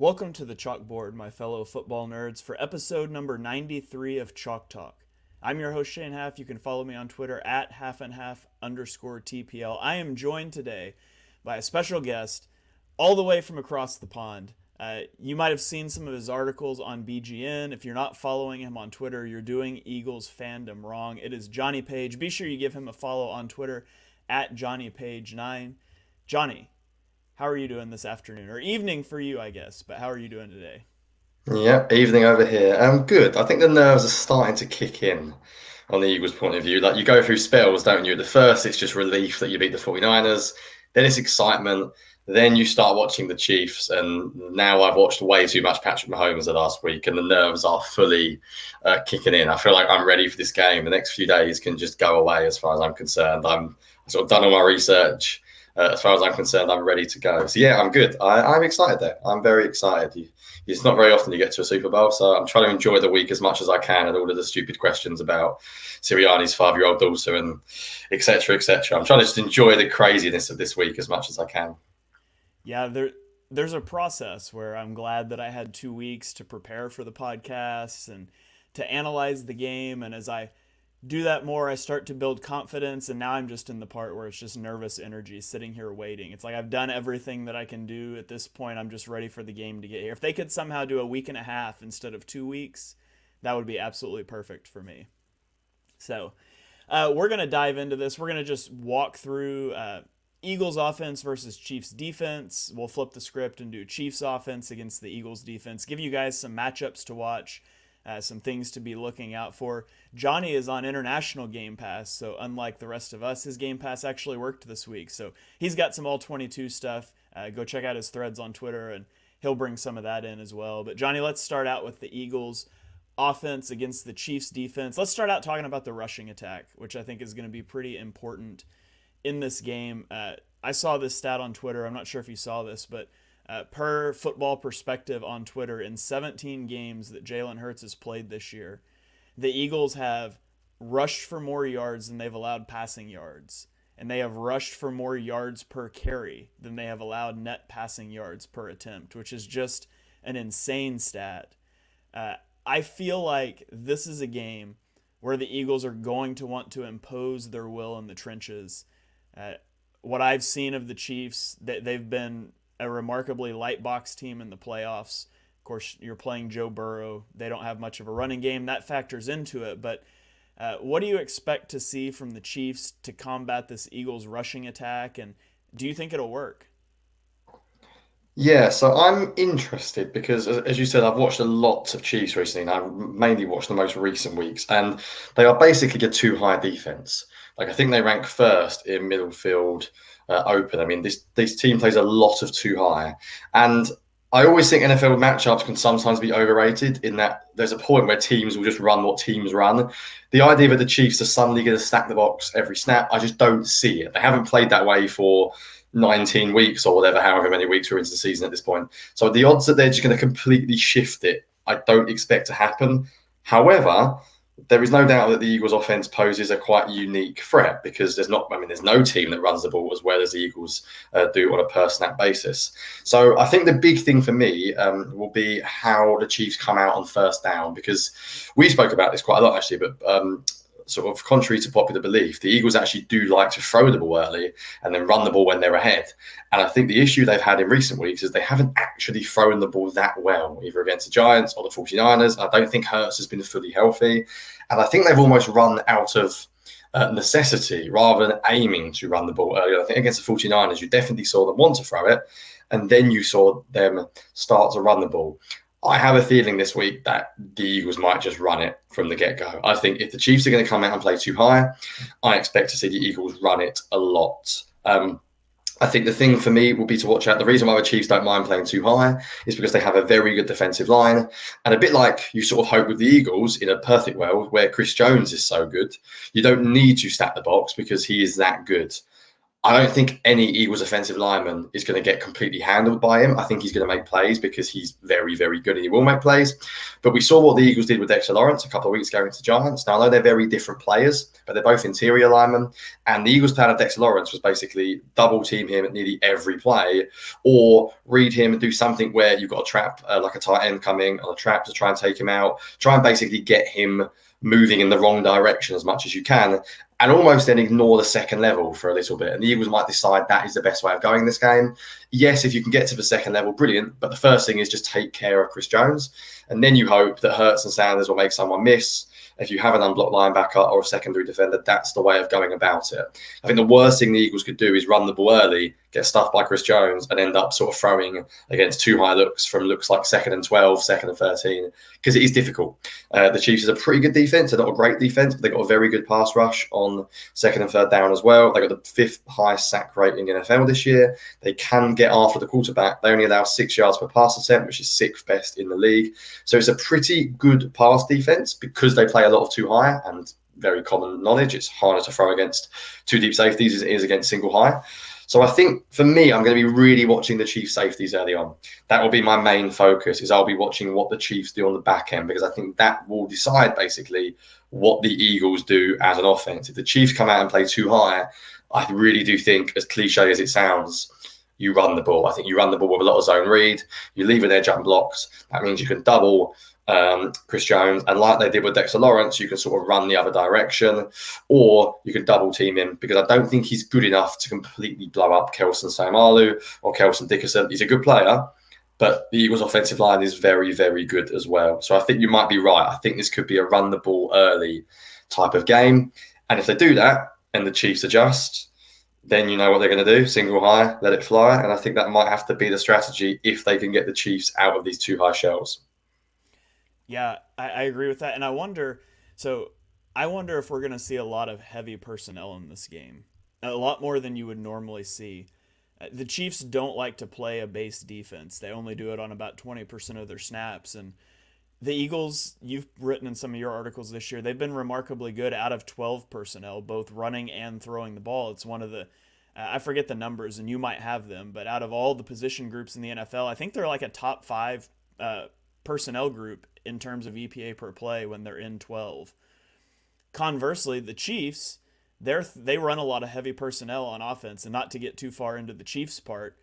Welcome to the chalkboard, my fellow football nerds, for episode number 93 of Chalk Talk. I'm your host, Shane Half. You can follow me on Twitter at halfandhalf_TPL. I am joined today by a special guest all the way from across the pond. You might have seen some of his articles on BGN. If you're not following him on Twitter, you're doing Eagles fandom wrong. It is Jonny Page. Be sure you give him a follow on Twitter at JonnyPage9. Jonny, how are you doing this afternoon? Or evening for you, I guess, but how are you doing today? Yeah, evening over here. Good. I think the nerves are starting to kick in on the Eagles' point of view. Like you go through spells, don't you? At the first, it's just relief that you beat the 49ers. Then it's excitement. Then you start watching the Chiefs. And now I've watched way too much Patrick Mahomes the last week, and the nerves are fully kicking in. I feel like I'm ready for this game. The next few days can just go away as far as I'm concerned. I'm sort of done all my research. As far as I'm concerned, I'm ready to go. So yeah, I'm good. I'm excited though. I'm very excited. It's not very often you get to a Super Bowl, so I'm trying to enjoy the week as much as I can and all of the stupid questions about Sirianni's 5-year-old daughter and etc. etc. I'm trying to just enjoy the craziness of this week as much as I can. Yeah, there's a process where I'm glad that I had 2 weeks to prepare for the podcast and to analyze the game. And as I do that more, I start to build confidence. And now I'm just in the part where it's just nervous energy sitting here waiting. It's like I've done everything that I can do at this point. I'm just ready for the game to get here. If they could somehow do a week and a half instead of 2 weeks, that would be absolutely perfect for me. So we're going to dive into this. We're going to just walk through Eagles offense versus Chiefs defense. We'll flip the script and do Chiefs offense against the Eagles defense. Give you guys some matchups to watch, some things to be looking out for. Jonny is on international Game Pass, so unlike the rest of us, his Game Pass actually worked this week. So he's got some all-22 stuff. Go check out his threads on Twitter, and he'll bring some of that in as well. But Jonny, let's start out with the Eagles offense against the Chiefs defense. Let's start out talking about the rushing attack, which I think is going to be pretty important in this game. I saw this stat on Twitter. I'm not sure if you saw this, but per Football Perspective on Twitter, in 17 games that Jalen Hurts has played this year, the Eagles have rushed for more yards than they've allowed passing yards. And they have rushed for more yards per carry than they have allowed net passing yards per attempt, which is just an insane stat. I feel like this is a game where the Eagles are going to want to impose their will in the trenches. What I've seen of the Chiefs, they've been a remarkably light box team in the playoffs. Of course, you're playing Joe Burrow. They don't have much of a running game. That factors into it. But what do you expect to see from the Chiefs to combat this Eagles rushing attack? And do you think it'll work? Yeah, so I'm interested because, as you said, I've watched a lot of Chiefs recently, and I've mainly watched the most recent weeks, and they are basically a too high defense. Like I think they rank first in middle field open. I mean, this team plays a lot of too high, and I always think NFL matchups can sometimes be overrated in that there's a point where teams will just run what teams run. The idea that the Chiefs are suddenly going to stack the box every snap, I just don't see it. They haven't played that way for 19 weeks or whatever, however many weeks we're into the season at this point. So the odds that they're just going to completely shift it, I don't expect to happen. However, there is no doubt that the Eagles offense poses a quite unique threat because there's no team that runs the ball as well as the Eagles do on a per snap basis. So I think the big thing for me will be how the Chiefs come out on first down, because we spoke about this quite a lot actually, but sort of contrary to popular belief, the Eagles actually do like to throw the ball early and then run the ball when they're ahead. And I think the issue they've had in recent weeks is they haven't actually thrown the ball that well, either against the Giants or the 49ers. I don't think Hurts has been fully healthy. And I think they've almost run out of necessity rather than aiming to run the ball early. I think against the 49ers, you definitely saw them want to throw it, and then you saw them start to run the ball. I have a feeling this week that the Eagles might just run it from the get-go. I think if the Chiefs are going to come out and play too high, I expect to see the Eagles run it a lot. I think the thing for me will be to watch out. The reason why the Chiefs don't mind playing too high is because they have a very good defensive line. And a bit like you sort of hope with the Eagles in a perfect world where Chris Jones is so good, you don't need to stack the box because he is that good. I don't think any Eagles offensive lineman is going to get completely handled by him. I think he's going to make plays because he's very, very good and he will make plays. But we saw what the Eagles did with Dexter Lawrence a couple of weeks ago against the Giants. Now, I know they're very different players, but they're both interior linemen. And the Eagles' plan of Dexter Lawrence was basically double team him at nearly every play or read him and do something where you've got a trap, like a tight end coming on a trap to try and take him out, try and basically get him moving in the wrong direction as much as you can, and almost then ignore the second level for a little bit. And the Eagles might decide that is the best way of going this game. Yes, if you can get to the second level, brilliant. But the first thing is just take care of Chris Jones. And then you hope that Hurts and Sanders will make someone miss. If you have an unblocked linebacker or a secondary defender, that's the way of going about it. I think the worst thing the Eagles could do is run the ball early, get stuffed by Chris Jones, and end up sort of throwing against too high looks from looks like 2nd and 12, 2nd and 13, because it is difficult. The Chiefs is a pretty good defense. They're not a great defense, but they've got a very good pass rush on 2nd and 3rd down as well. They got the 5th highest sack rate in the NFL this year. They can get after the quarterback. They only allow 6 yards per pass attempt, which is 6th best in the league. So it's a pretty good pass defense because they play a lot of too high, and very common knowledge, it's harder to throw against two deep safeties as it is against single high. So I think for me, I'm going to be really watching the Chiefs safeties early on. That will be my main focus, is I'll be watching what the Chiefs do on the back end, because I think that will decide basically what the Eagles do as an offense. If the Chiefs come out and play too high, I really do think, as cliche as it sounds, you run the ball. I think you run the ball with a lot of zone read. You leave an edge unblocked. That means you can double Chris Jones, and like they did with Dexter Lawrence, you can sort of run the other direction, or you can double team him, because I don't think he's good enough to completely blow up Kelson Samalu or Kelson Dickerson. He's a good player, but the Eagles' offensive line is very, very good as well. So I think you might be right. I think this could be a run the ball early type of game. And if they do that and the Chiefs adjust, then you know what they're going to do. Single high, let it fly. And I think that might have to be the strategy if they can get the Chiefs out of these too high shells. Yeah, I agree with that. And I wonder if we're going to see a lot of heavy personnel in this game, a lot more than you would normally see. The Chiefs don't like to play a base defense. They only do it on about 20% of their snaps. And the Eagles, you've written in some of your articles this year, they've been remarkably good out of 12 personnel, both running and throwing the ball. It's one of the, I forget the numbers, and you might have them, but out of all the position groups in the NFL, I think they're like a top 5 personnel group in terms of EPA per play when they're in 12. Conversely, the Chiefs, they run a lot of heavy personnel on offense, and not to get too far into the Chiefs part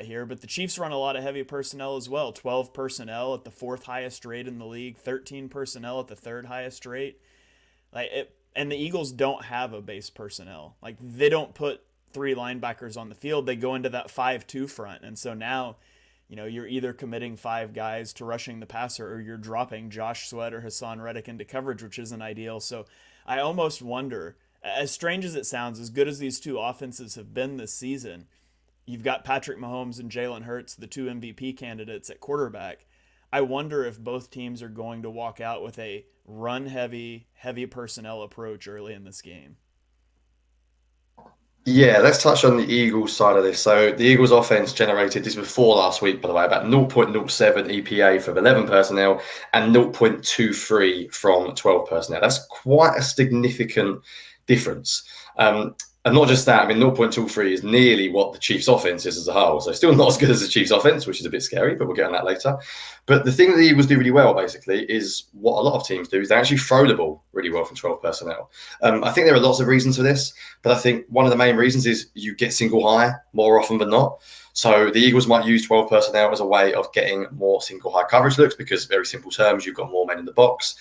here, but the Chiefs run a lot of heavy personnel as well. 12 personnel at the 4th highest rate in the league, 13 personnel at the 3rd highest rate. And the Eagles don't have a base personnel. Like, they don't put 3 linebackers on the field. They go into that 5-2 front, and so now, you're either committing 5 guys to rushing the passer, or you're dropping Josh Sweat or Hassan Reddick into coverage, which isn't ideal. So I almost wonder, as strange as it sounds, as good as these two offenses have been this season, you've got Patrick Mahomes and Jalen Hurts, the 2 MVP candidates at quarterback. I wonder if both teams are going to walk out with a run-heavy, heavy personnel approach early in this game. Yeah, let's touch on the Eagles side of this. So the Eagles offense generated, this before last week, by the way, about 0.07 EPA from 11 personnel and 0.23 from 12 personnel. That's quite a significant difference. And not just that, 0.23 is nearly what the Chiefs offense is as a whole. So still not as good as the Chiefs offense, which is a bit scary, but we'll get on that later. But the thing that the Eagles do really well, basically, is what a lot of teams do, is they actually throw the ball really well from 12 personnel. I think there are lots of reasons for this, but I think one of the main reasons is you get single high more often than not. So the Eagles might use 12 personnel as a way of getting more single high coverage looks, because very simple terms, you've got more men in the box.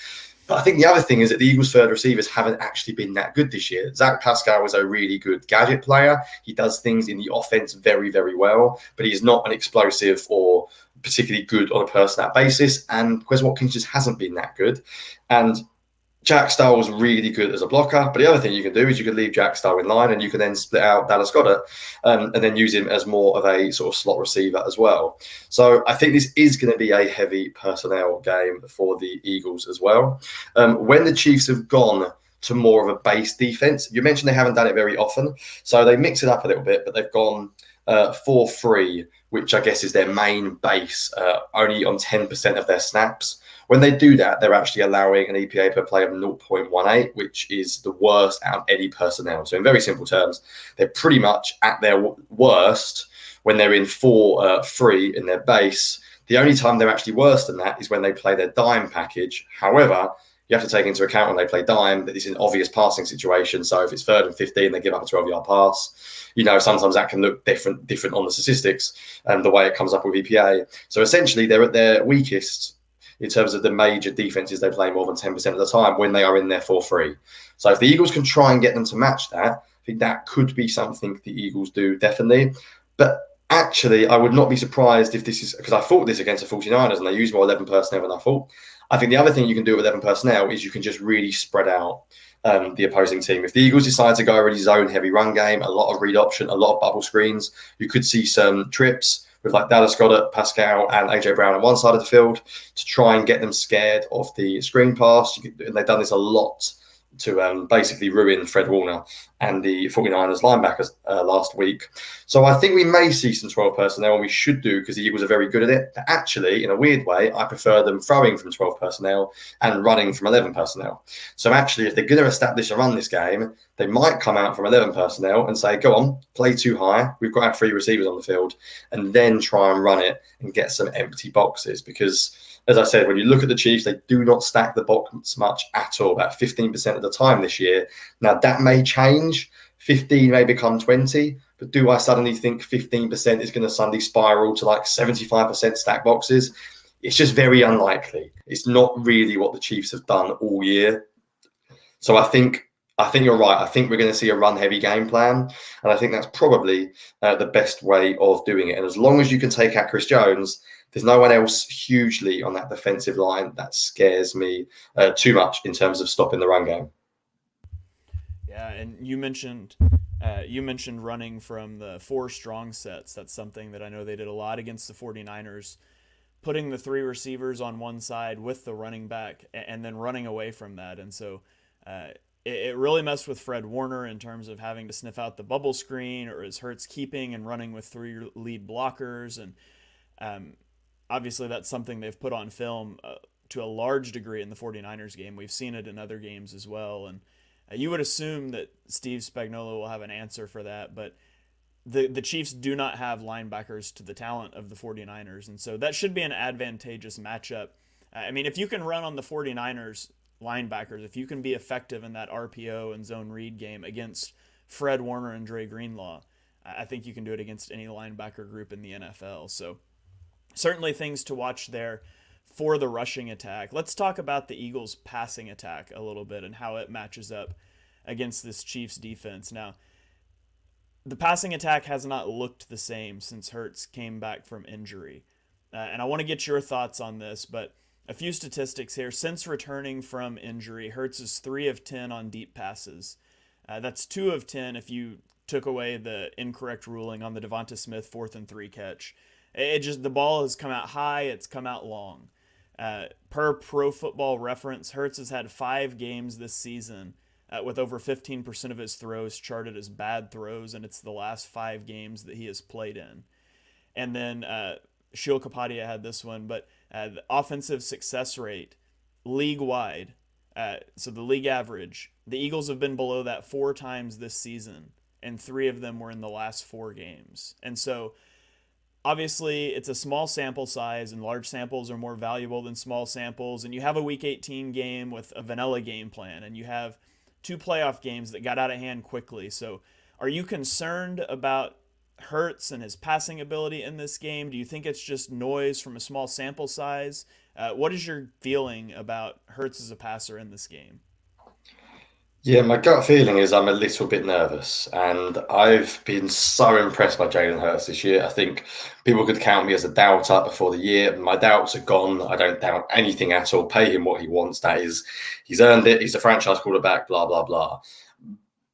But I think the other thing is that the Eagles' third receivers haven't actually been that good this year. Zach Pascal is a really good gadget player. He does things in the offense very, very well, but he's not an explosive or particularly good on a per snap basis. And Quez Watkins just hasn't been that good. And Jack Stoll was really good as a blocker, but the other thing you can do is you can leave Jack Stoll in line, and you can then split out Dallas Goedert and then use him as more of a sort of slot receiver as well. So I think this is going to be a heavy personnel game for the Eagles as well. When the Chiefs have gone to more of a base defense, you mentioned they haven't done it very often, so they mix it up a little bit, but they've gone 4-3, which I guess is their main base, only on 10% of their snaps. When they do that, they're actually allowing an EPA per play of 0.18, which is the worst out of any personnel. So in very simple terms, they're pretty much at their worst when they're in 4-3 in their base. The only time they're actually worse than that is when they play their dime package. However, you have to take into account when they play dime that it's an obvious passing situation. So if it's 3rd and 15, they give up a 12-yard pass. Sometimes that can look different on the statistics and the way it comes up with EPA. So essentially, they're at their weakest in terms of the major defenses they play more than 10% of the time when they are in their 4-3. So if the Eagles can try and get them to match that, I think that could be something the Eagles do, definitely. But actually, I would not be surprised if this is, because I thought this against the 49ers and they use more 11 personnel than I thought. I think the other thing you can do with 11 personnel is you can just really spread out the opposing team. If the Eagles decide to go a really zone-heavy run game, a lot of read option, a lot of bubble screens, you could see some trips with like Dallas Goedert, Pascal, and AJ Brown on one side of the field to try and get them scared of the screen pass. And they've done this a lot to basically ruin Fred Warner and the 49ers linebackers last week. So I think we may see some 12 personnel, and we should do because the Eagles are very good at it. But actually, in a weird way, I prefer them throwing from 12 personnel and running from 11 personnel. So actually, if they're going to establish a run this game, they might come out from 11 personnel and say, go on, play too high. We've got our 3 receivers on the field, and then try and run it and get some empty boxes because, as I said, when you look at the Chiefs, they do not stack the box much at all, about 15% of the time this year. Now, that may change. 15 may become 20, but do I suddenly think 15% is going to suddenly spiral to like 75% stack boxes? It's just very unlikely. It's not really what the Chiefs have done all year. So I think you're right. I think we're going to see a run-heavy game plan, and I think that's probably the best way of doing it. And as long as you can take out Chris Jones, there's no one else hugely on that defensive line that scares me too much in terms of stopping the run game. Yeah, and you mentioned running from the 4 strong sets. That's something that I know they did a lot against the 49ers, putting the 3 receivers on one side with the running back and then running away from that. And so it really messed with Fred Warner in terms of having to sniff out the bubble screen, or is Hurts keeping and running with 3 lead blockers. And obviously that's something they've put on film to a large degree in the 49ers game. We've seen it in other games as well. And you would assume that Steve Spagnuolo will have an answer for that, but the Chiefs do not have linebackers to the talent of the 49ers, and so that should be an advantageous matchup. I mean, if you can run on the 49ers linebackers, if you can be effective in that RPO and zone read game against Fred Warner and Dre Greenlaw, I think you can do it against any linebacker group in the NFL. So certainly things to watch there for the rushing attack. Let's talk about the Eagles' passing attack a little bit and how it matches up against this Chiefs defense. Now, the passing attack has not looked the same since Hurts came back from injury. And I want to get your thoughts on this, but a few statistics here. Since returning from injury, Hurts is 3 of 10 on deep passes. That's 2 of 10 if you took away the incorrect ruling on the Devonta Smith 4th and 3 catch. The ball has come out high, it's come out long. Per Pro Football Reference, Hurts has had 5 games this season with over 15% of his throws charted as bad throws, and it's the last 5 games that he has played in. And then Shil Kapadia had this one, but the offensive success rate league-wide, so the league average, the Eagles have been below that 4 times this season, and 3 of them were in the last 4 games. And so obviously, it's a small sample size, and large samples are more valuable than small samples. And you have a Week 18 game with a vanilla game plan, and you have 2 playoff games that got out of hand quickly. So are you concerned about Hurts and his passing ability in this game? Do you think it's just noise from a small sample size? What is your feeling about Hurts as a passer in this game? Yeah, my gut feeling is I'm a little bit nervous, and I've been so impressed by Jalen Hurts this year. I think people could count me as a doubter before the year. My doubts are gone. I don't doubt anything at all. Pay him what he wants. That is, he's earned it. He's a franchise quarterback, blah, blah, blah.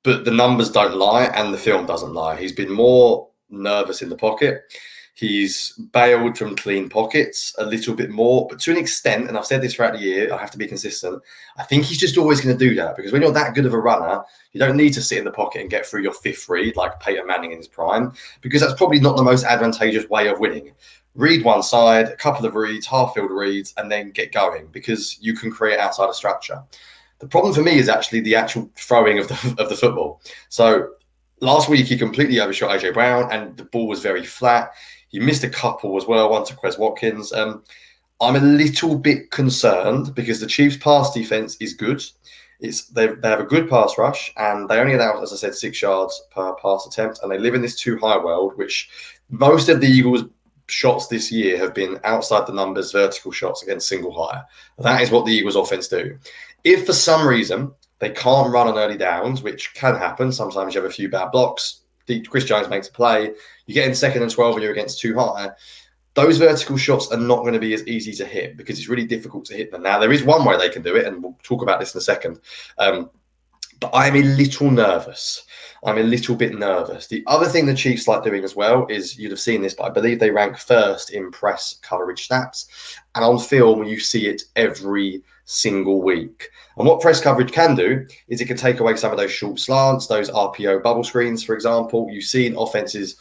But the numbers don't lie, and the film doesn't lie. He's been more nervous in the pocket. He's bailed from clean pockets a little bit more, but to an extent, and I've said this throughout the year, I have to be consistent. I think he's just always going to do that because when you're that good of a runner, you don't need to sit in the pocket and get through your fifth read like Peyton Manning in his prime, because that's probably not the most advantageous way of winning. Read one side, a couple of reads, half-field reads, and then get going because you can create outside of structure. The problem for me is actually the actual throwing of the football. So last week he completely overshot AJ Brown, and the ball was very flat. He missed a couple as well, one to Quez Watkins. I'm a little bit concerned because the Chiefs' pass defense is good. They have a good pass rush, and they only allow, as I said, 6 yards per pass attempt, and they live in this too high world, which most of the Eagles' shots this year have been outside the numbers, vertical shots against single high. That is what the Eagles' offense do. If for some reason they can't run on early downs, which can happen, sometimes you have a few bad blocks, Chris Jones makes a play, you get in 2nd and 12 and you're against too high, those vertical shots are not going to be as easy to hit because it's really difficult to hit them. Now, there is one way they can do it, and we'll talk about this in a second. But I'm a little nervous. I'm a little bit nervous. The other thing the Chiefs like doing as well is, you'd have seen this, but I believe they rank first in press coverage snaps. And on film, you see it every single week. And what press coverage can do is it can take away some of those short slants, those RPO bubble screens, for example. You've seen defenses,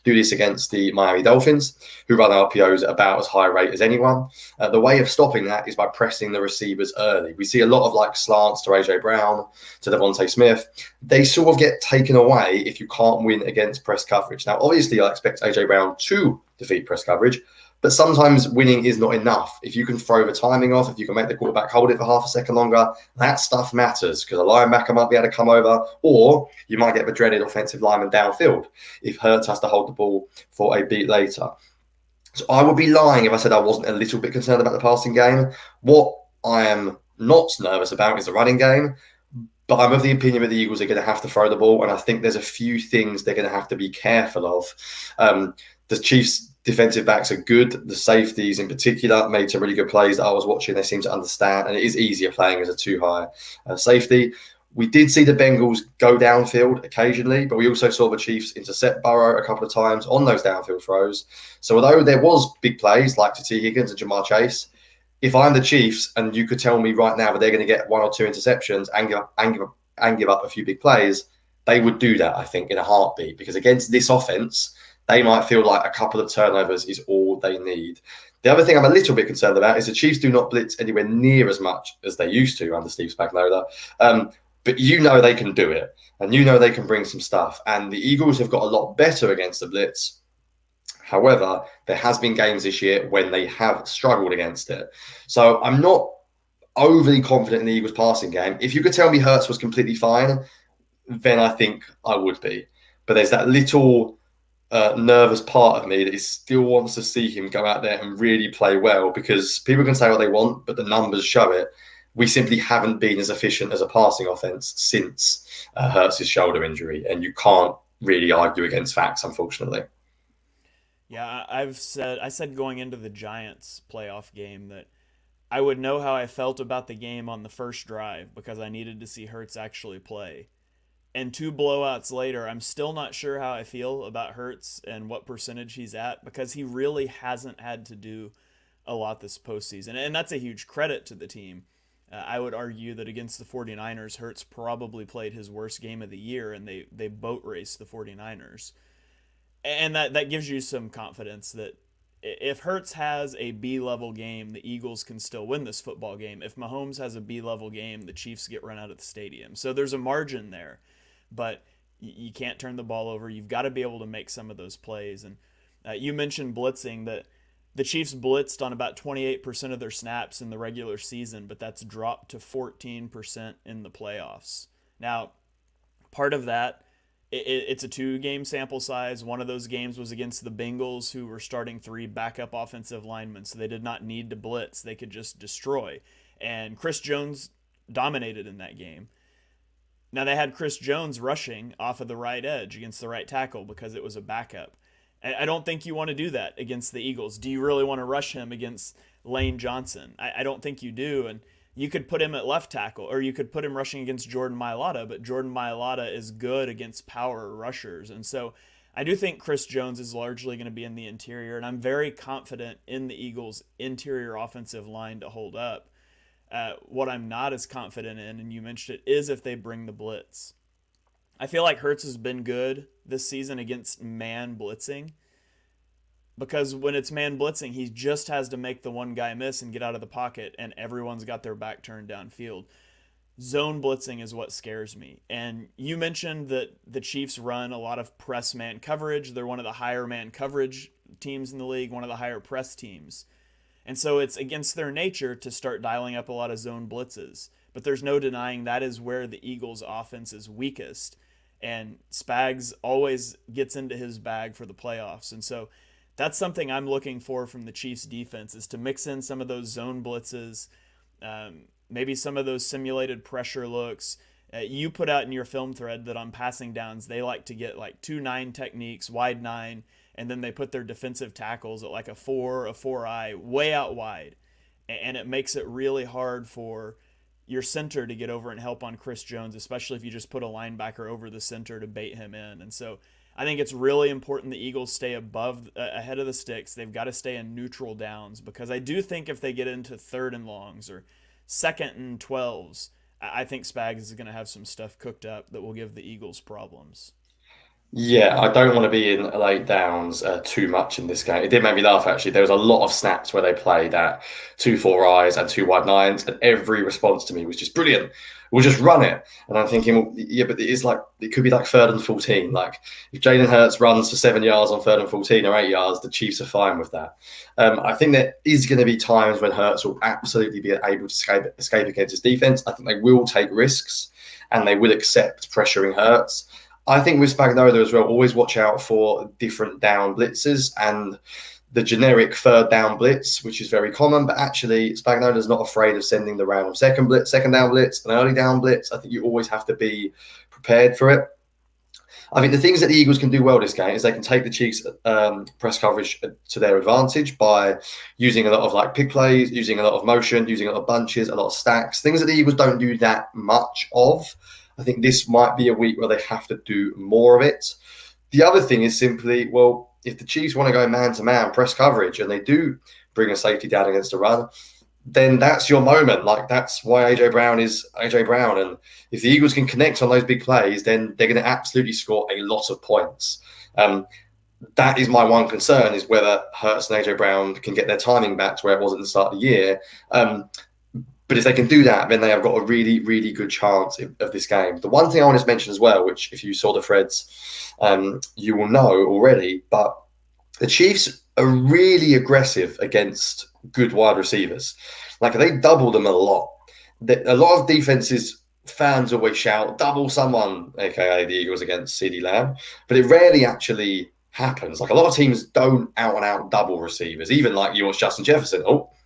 do this against the Miami Dolphins, who run RPOs at about as high a rate as anyone. The way of stopping that is by pressing the receivers early. We see a lot of like slants to AJ Brown, to Devontae Smith. They sort of get taken away if you can't win against press coverage. Now, obviously, I expect AJ Brown to defeat press coverage, but sometimes winning is not enough. If you can throw the timing off, if you can make the quarterback hold it for half a second longer, that stuff matters because a linebacker might be able to come over, or you might get the dreaded offensive lineman downfield if Hurts has to hold the ball for a beat later. So I would be lying if I said I wasn't a little bit concerned about the passing game. What I am not nervous about is the running game, but I'm of the opinion that the Eagles are going to have to throw the ball, and I think there's a few things they're going to have to be careful of. The Chiefs' defensive backs are good. The safeties in particular made some really good plays that I was watching. They seem to understand, and it is easier playing as a too high safety. We did see the Bengals go downfield occasionally, but we also saw the Chiefs intercept Burrow a couple of times on those downfield throws. So although there was big plays like to T. Higgins and Jamar Chase, if I'm the Chiefs and you could tell me right now that they're going to get 1 or 2 interceptions and give up a few big plays, they would do that, I think, in a heartbeat, because against this offense, they might feel like a couple of turnovers is all they need. The other thing I'm a little bit concerned about is the Chiefs do not blitz anywhere near as much as they used to under Steve Spagnuolo. But you know they can do it, and you know they can bring some stuff. And the Eagles have got a lot better against the blitz. However, there has been games this year when they have struggled against it. So I'm not overly confident in the Eagles passing game. If you could tell me Hurts was completely fine, then I think I would be. But there's that little nervous part of me that still wants to see him go out there and really play well, because people can say what they want, but the numbers show it. We simply haven't been as efficient as a passing offense since Hurts' shoulder injury, and you can't really argue against facts, unfortunately. Yeah, I said going into the Giants playoff game that I would know how I felt about the game on the first drive because I needed to see Hurts actually play. And 2 blowouts later, I'm still not sure how I feel about Hurts and what percentage he's at, because he really hasn't had to do a lot this postseason. And that's a huge credit to the team. I would argue that against the 49ers, Hurts probably played his worst game of the year, and they boat raced the 49ers. And that gives you some confidence that if Hurts has a B-level game, the Eagles can still win this football game. If Mahomes has a B-level game, the Chiefs get run out of the stadium. So there's a margin there. But you can't turn the ball over. You've got to be able to make some of those plays. And you mentioned blitzing, that the Chiefs blitzed on about 28% of their snaps in the regular season, but that's dropped to 14% in the playoffs. Now, part of that, it's a 2-game sample size. One of those games was against the Bengals, who were starting 3 backup offensive linemen, so they did not need to blitz. They could just destroy. And Chris Jones dominated in that game. Now, they had Chris Jones rushing off of the right edge against the right tackle because it was a backup. I don't think you want to do that against the Eagles. Do you really want to rush him against Lane Johnson? I don't think you do. And you could put him at left tackle, or you could put him rushing against Jordan Mailata, but Jordan Mailata is good against power rushers. And so I do think Chris Jones is largely going to be in the interior, and I'm very confident in the Eagles' interior offensive line to hold up. What I'm not as confident in, and you mentioned it, is if they bring the blitz. I feel like Hurts has been good this season against man blitzing, because when it's man blitzing, he just has to make the one guy miss and get out of the pocket, and everyone's got their back turned downfield. Zone blitzing is what scares me. And you mentioned that the Chiefs run a lot of press man coverage. They're one of the higher man coverage teams in the league, one of the higher press teams. And so it's against their nature to start dialing up a lot of zone blitzes. But there's no denying that is where the Eagles' offense is weakest. And Spags always gets into his bag for the playoffs. And so that's something I'm looking for from the Chiefs' defense, is to mix in some of those zone blitzes, maybe some of those simulated pressure looks. You put out in your film thread that on passing downs, they like to get like 2-9 techniques, wide 9, and then they put their defensive tackles at like a 4-eye, way out wide. And it makes it really hard for your center to get over and help on Chris Jones, especially if you just put a linebacker over the center to bait him in. And so I think it's really important the Eagles stay ahead of the sticks. They've got to stay in neutral downs, because I do think if they get into 3rd and longs or 2nd and 12s, I think Spags is going to have some stuff cooked up that will give the Eagles problems. Yeah, I don't want to be in late downs too much in this game. It did make me laugh, actually. There was a lot of snaps where they played at 2-4-eyes and 2-wide-9s, and every response to me was just brilliant. We'll just run it. And I'm thinking, well, yeah, but it could be like 3rd and 14. Like, if Jalen Hurts runs for 7 yards on 3rd and 14 or 8 yards, the Chiefs are fine with that. I think there is going to be times when Hurts will absolutely be able to escape against his defense. I think they will take risks and they will accept pressuring Hurts. I think with Spagnuolo as well, always watch out for different down blitzes and the generic 3rd down blitz, which is very common. But actually, Spagnuolo is not afraid of sending the random second down blitz, an early down blitz. I think you always have to be prepared for it. I think the things that the Eagles can do well this game is they can take the Chiefs' press coverage to their advantage by using a lot of like pick plays, using a lot of motion, using a lot of bunches, a lot of stacks, things that the Eagles don't do that much of. I think this might be a week where they have to do more of it. The other thing is simply, well, if the Chiefs want to go man-to-man press coverage and they do bring a safety down against a run, then that's your moment. Like, that's why A.J. Brown is A.J. Brown. And if the Eagles can connect on those big plays, then they're going to absolutely score a lot of points. That is my one concern, is whether Hurts and A.J. Brown can get their timing back to where it was at the start of the year. But if they can do that, then they have got a really, really good chance of this game. The one thing I want to mention as well, which if you saw the threads, you will know already, but the Chiefs are really aggressive against good wide receivers. Like, they double them a lot. A lot of defenses, fans always shout, double someone, aka the Eagles against CeeDee Lamb, but it rarely actually happens. Like, a lot of teams don't out-and-out double receivers. Even like you watch Justin Jefferson,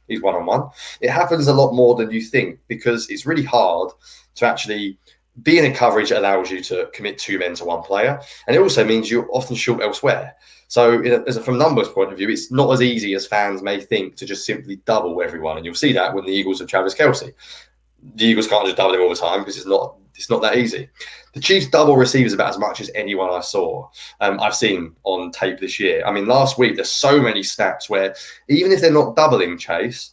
he's one-on-one. It happens a lot more than you think, because it's really hard to actually be in a coverage that allows you to commit 2 men to 1 player. And it also means you're often short elsewhere. So from a numbers point of view, it's not as easy as fans may think to just simply double everyone. And you'll see that when the Eagles have Travis Kelce. The Eagles can't just double him all the time, because it's not that easy. The Chiefs double receivers about as much as anyone I've seen on tape this year. I mean, last week, there's so many snaps where even if they're not doubling Chase,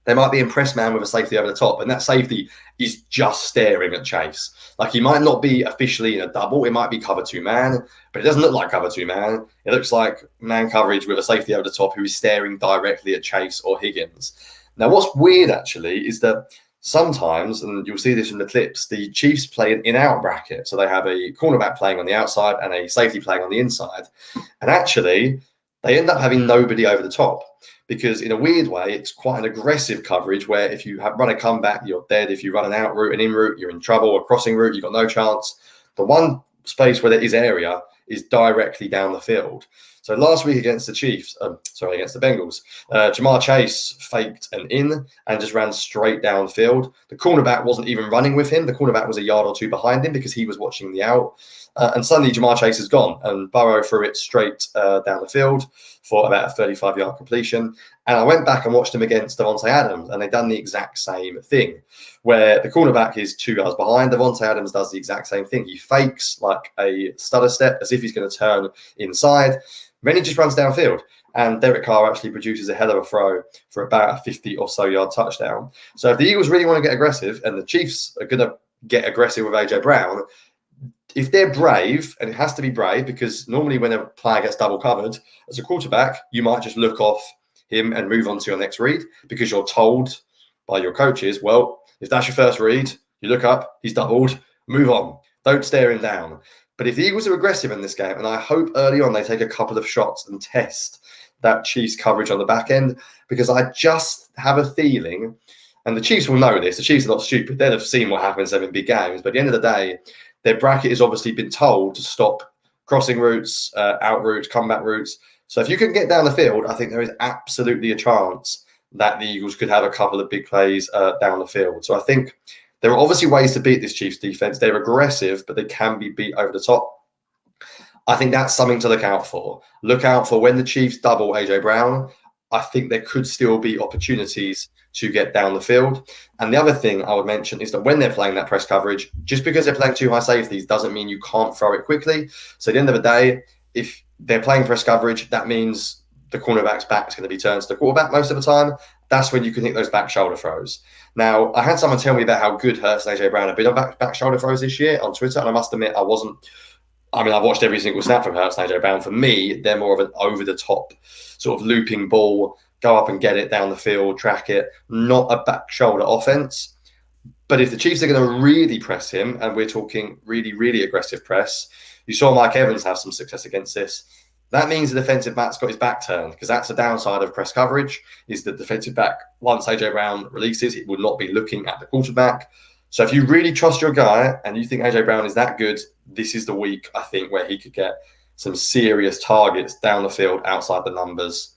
they might be in press man with a safety over the top, and that safety is just staring at Chase. Like, he might not be officially in a double. It might be cover 2 man, but it doesn't look like cover 2 man. It looks like man coverage with a safety over the top who is staring directly at Chase or Higgins. Now, what's weird, actually, is that sometimes, and you'll see this in the clips, the Chiefs play an in-out bracket. So they have a cornerback playing on the outside and a safety playing on the inside. And actually, they end up having nobody over the top, because in a weird way, it's quite an aggressive coverage where if you run a comeback, you're dead. If you run an out route, an in route, you're in trouble. A crossing route, you've got no chance. The one space where there is area is directly down the field. So last week against the against the Bengals, Jamar Chase faked an in and just ran straight downfield. The cornerback wasn't even running with him. The cornerback was a yard or 2 behind him because he was watching the out. And suddenly Jamar Chase is gone, and Burrow threw it straight down the field. for about a 35-yard completion. And I went back and watched him against Davante Adams, and they've done the exact same thing, where the cornerback is 2 yards behind. Davante Adams does the exact same thing. He fakes like a stutter step as if he's going to turn inside. Then he just runs downfield. And Derek Carr actually produces a hell of a throw for about a 50 or so yard touchdown. So if the Eagles really want to get aggressive, and the Chiefs are going to get aggressive with A.J. Brown, if they're brave, and it has to be brave, because normally when a player gets double covered, as a quarterback, you might just look off him and move on to your next read, because you're told by your coaches, well, if that's your first read, you look up, he's doubled, move on. Don't stare him down. But if the Eagles are aggressive in this game, and I hope early on they take a couple of shots and test that Chiefs coverage on the back end, because I just have a feeling, and the Chiefs will know this, the Chiefs are not stupid, they'll have seen what happens in big games, but at the end of the day, their bracket has obviously been told to stop crossing routes, out routes, comeback routes. So if you can get down the field, I think there is absolutely a chance that the Eagles could have a couple of big plays down the field. So I think there are obviously ways to beat this Chiefs defense. They're aggressive, but they can be beat over the top. I think that's something to look out for. Look out for when the Chiefs double A.J. Brown. I think there could still be opportunities to get down the field. And the other thing I would mention is that when they're playing that press coverage, just because they're playing two high safeties doesn't mean you can't throw it quickly. So at the end of the day, if they're playing press coverage, that means the cornerback's back is going to be turned to the quarterback most of the time. That's when you can hit those back shoulder throws. Now, I had someone tell me about how good Hurts and A.J. Brown have been on back shoulder throws this year on Twitter, and I must admit, I've watched every single snap from Hurts and A.J. Brown. For me, they're more of an over-the-top sort of looping ball, go up and get it down the field, track it, not a back shoulder offense. But if the Chiefs are going to really press him, and we're talking really, really aggressive press, you saw Mike Evans have some success against this. That means the defensive back's got his back turned, because that's the downside of press coverage, is the defensive back, once A.J. Brown releases, it will not be looking at the quarterback. So if you really trust your guy and you think A.J. Brown is that good, this is the week, I think, where he could get some serious targets down the field outside the numbers.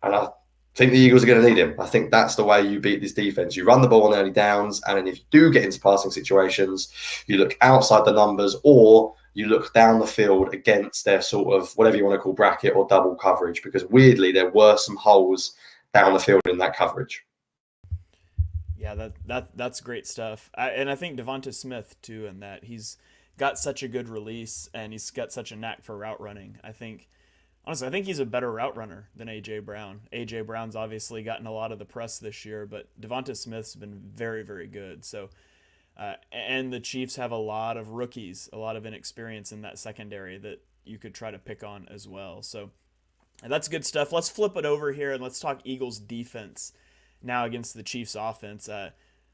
And I think the Eagles are going to need him. I think that's the way you beat this defense. You run the ball on early downs, and then if you do get into passing situations, you look outside the numbers, or you look down the field against their sort of, whatever you want to call, bracket or double coverage, because weirdly, there were some holes down the field in that coverage. Yeah, that's great stuff. And I think Devonta Smith, too, in that he's got such a good release, and he's got such a knack for route running. Honestly, I think he's a better route runner than A.J. Brown. A.J. Brown's obviously gotten a lot of the press this year, but Devonta Smith's been very, very good. So, and the Chiefs have a lot of rookies, a lot of inexperience in that secondary that you could try to pick on as well. So that's good stuff. Let's flip it over here and let's talk Eagles defense now against the Chiefs offense.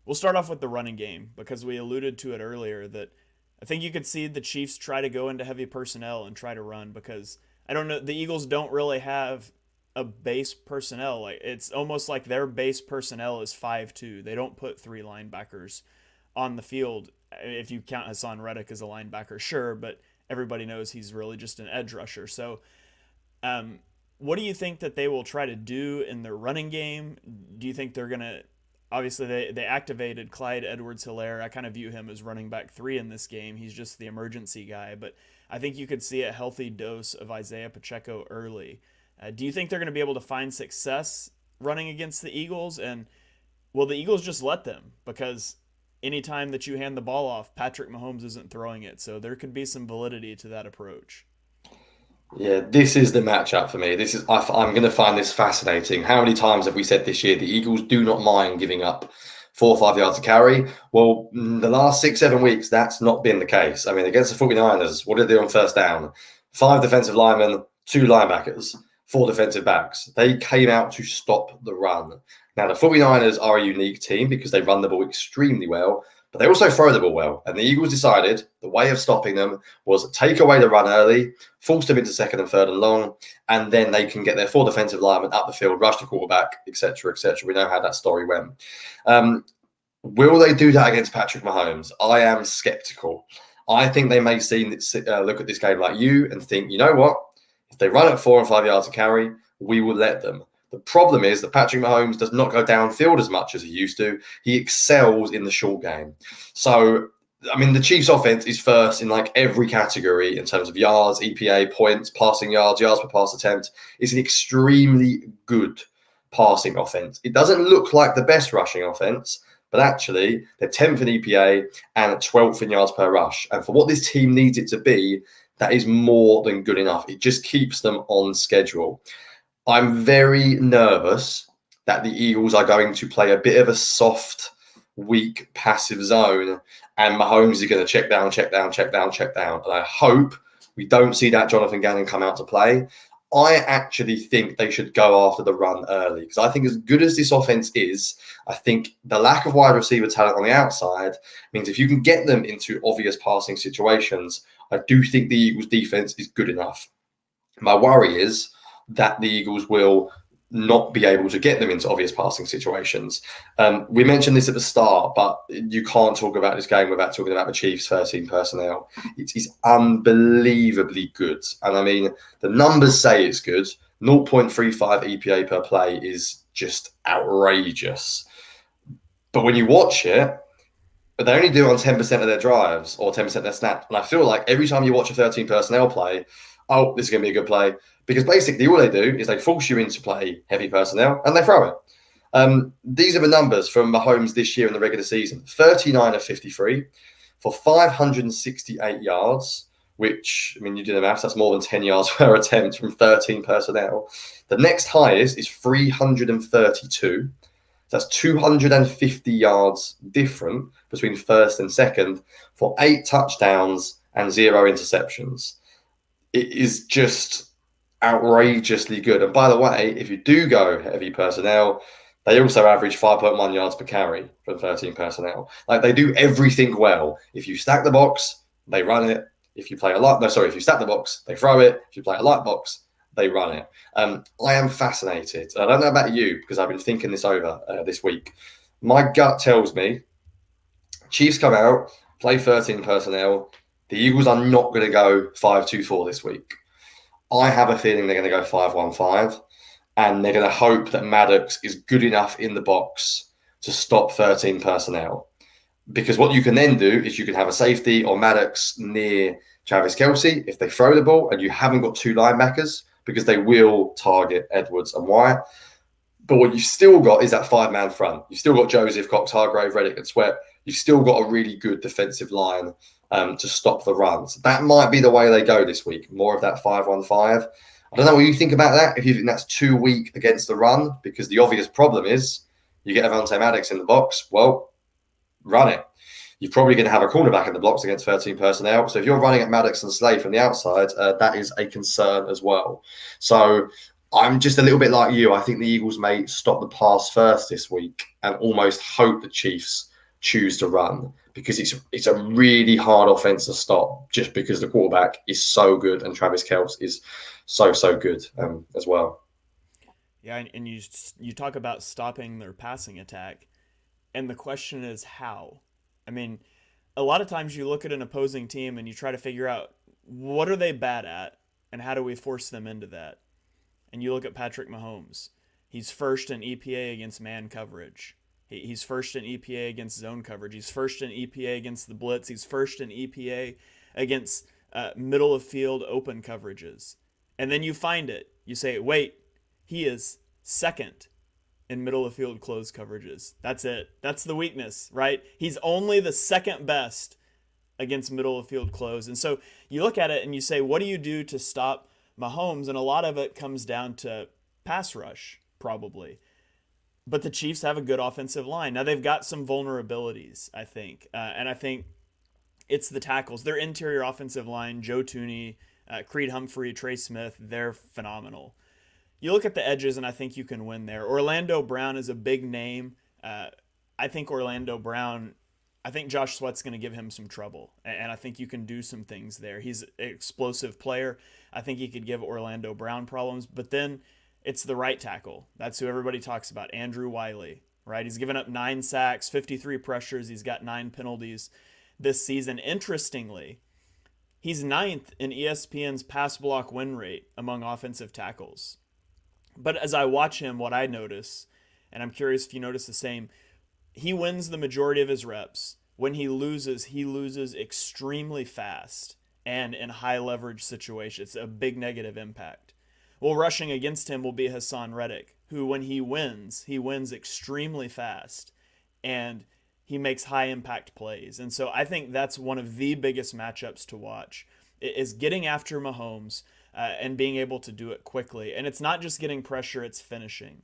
We'll start off with the running game, because we alluded to it earlier that I think you could see the Chiefs try to go into heavy personnel and try to run, because I don't know, the Eagles don't really have a base personnel. Like, it's almost like their base personnel is 5'2". They don't put three linebackers on the field. If you count Hassan Reddick as a linebacker, sure, but everybody knows he's really just an edge rusher. So, what do you think that they will try to do in their running game? Do you think they're going to, obviously they activated Clyde Edwards-Helaire. I kind of view him as running back 3 in this game. He's just the emergency guy, but I think you could see a healthy dose of Isaiah Pacheco early. Do you think they're going to be able to find success running against the Eagles? And will the Eagles just let them? Because anytime that you hand the ball off, Patrick Mahomes isn't throwing it. So there could be some validity to that approach. Yeah, this is the matchup for me. I'm going to find this fascinating. How many times have we said this year the Eagles do not mind giving up 4 or 5 yards to carry? Well, the last 6-7 weeks, that's not been the case. I mean, against the 49ers, what did they do on first down? 5 defensive linemen, 2 linebackers, 4 defensive backs. They came out to stop the run. Now, the 49ers are a unique team because they run the ball extremely well, but they also throw the ball well. And the Eagles decided the way of stopping them was take away the run early, force them into 2nd and 3rd and long, and then they can get their 4 defensive linemen up the field, rush the quarterback, etc., etc. We know how that story went. Will they do that against Patrick Mahomes? I am skeptical. I think they may look at this game like you and think, you know what? If they run at 4 and 5 yards to carry, we will let them. The problem is that Patrick Mahomes does not go downfield as much as he used to. He excels in the short game. So I mean, the Chiefs' offense is first in like every category in terms of yards, EPA, points, passing yards, yards per pass attempt. It's an extremely good passing offense. It doesn't look like the best rushing offense, but actually they're 10th in EPA and 12th in yards per rush. And for what this team needs it to be, that is more than good enough. It just keeps them on schedule. I'm very nervous that the Eagles are going to play a bit of a soft, weak, passive zone, and Mahomes is going to check down, check down, check down, check down. And I hope we don't see that Jonathan Gannon come out to play. I actually think they should go after the run early because I think as good as this offense is, I think the lack of wide receiver talent on the outside means if you can get them into obvious passing situations, I do think the Eagles defense is good enough. My worry is that the Eagles will not be able to get them into obvious passing situations. We mentioned this at the start, but you can't talk about this game without talking about the Chiefs' 13 personnel. It is unbelievably good. And I mean, the numbers say it's good. 0.35 EPA per play is just outrageous. But when you watch it, they only do it on 10% of their drives or 10% of their snaps. And I feel like every time you watch a 13 personnel play, oh, this is going to be a good play. Because basically all they do is they force you into play heavy personnel and they throw it. These are the numbers from Mahomes this year in the regular season. 39 of 53 for 568 yards, which, I mean, you do the maths, that's more than 10 yards per attempt from 13 personnel. The next highest is 332. That's 250 yards different between first and second for 8 touchdowns and 0 interceptions. It is just outrageously good. And by the way, if you do go heavy personnel, they also average 5.1 yards per carry from 13 personnel. Like they do everything well. If you stack the box, they run it. If you play if you stack the box, they throw it. If you play a light box, they run it. I am fascinated. I don't know about you because I've been thinking this over this week. My gut tells me Chiefs come out, play 13 personnel. The Eagles are not going to go 5-2-4 this week. I have a feeling they're going to go 5-1-5, and they're going to hope that Maddox is good enough in the box to stop 13 personnel. Because what you can then do is you can have a safety or Maddox near Travis Kelce if they throw the ball and you haven't got 2 linebackers because they will target Edwards and Wyatt. But what you've still got is that 5-man front. You've still got Joseph, Cox, Hargrave, Reddick, and Sweat. You've still got a really good defensive line to stop the runs. That might be the way they go this week. More of that 5-1-5. I don't know what you think about that. If you think that's too weak against the run, because the obvious problem is you get Avonte Maddox in the box. Well, run it. You're probably going to have a cornerback in the blocks against 13 personnel. So if you're running at Maddox and Slay from the outside, that is a concern as well. So I'm just a little bit like you. I think the Eagles may stop the pass first this week and almost hope the Chiefs choose to run because it's a really hard offense to stop just because the quarterback is so good and Travis Kelce is so good as well. Yeah, and you talk about stopping their passing attack, and the question is how. I mean, a lot of times you look at an opposing team and you try to figure out what are they bad at and how do we force them into that. And you look at Patrick Mahomes. He's first in EPA against man coverage. He's first in EPA against zone coverage. He's first in EPA against the blitz. He's first in EPA against middle of field open coverages. And then you find it. You say, wait, he is second in middle of field closed coverages. That's it. That's the weakness, right? He's only the second best against middle of field close. And so you look at it and you say, what do you do to stop Mahomes? And a lot of it comes down to pass rush, probably. But the Chiefs have a good offensive line. Now they've got some vulnerabilities, I think. And I think it's the tackles. Their interior offensive line, Joe Thuney, Creed Humphrey, Trey Smith, they're phenomenal. You look at the edges, and I think you can win there. Orlando Brown is a big name. I think Josh Sweat's going to give him some trouble, and I think you can do some things there. He's an explosive player. I think he could give Orlando Brown problems, but then it's the right tackle. That's who everybody talks about, Andrew Wiley, right? He's given up 9 sacks, 53 pressures. He's got 9 penalties this season. Interestingly, he's 9th in ESPN's pass block win rate among offensive tackles. But as I watch him, what I notice, and I'm curious if you notice the same, he wins the majority of his reps when he loses extremely fast and in high leverage situations. It's a big negative impact. Well, rushing against him will be Hassan Reddick, who when he wins extremely fast and he makes high impact plays. And so I think that's one of the biggest matchups to watch is getting after Mahomes and being able to do it quickly. And it's not just getting pressure, it's finishing.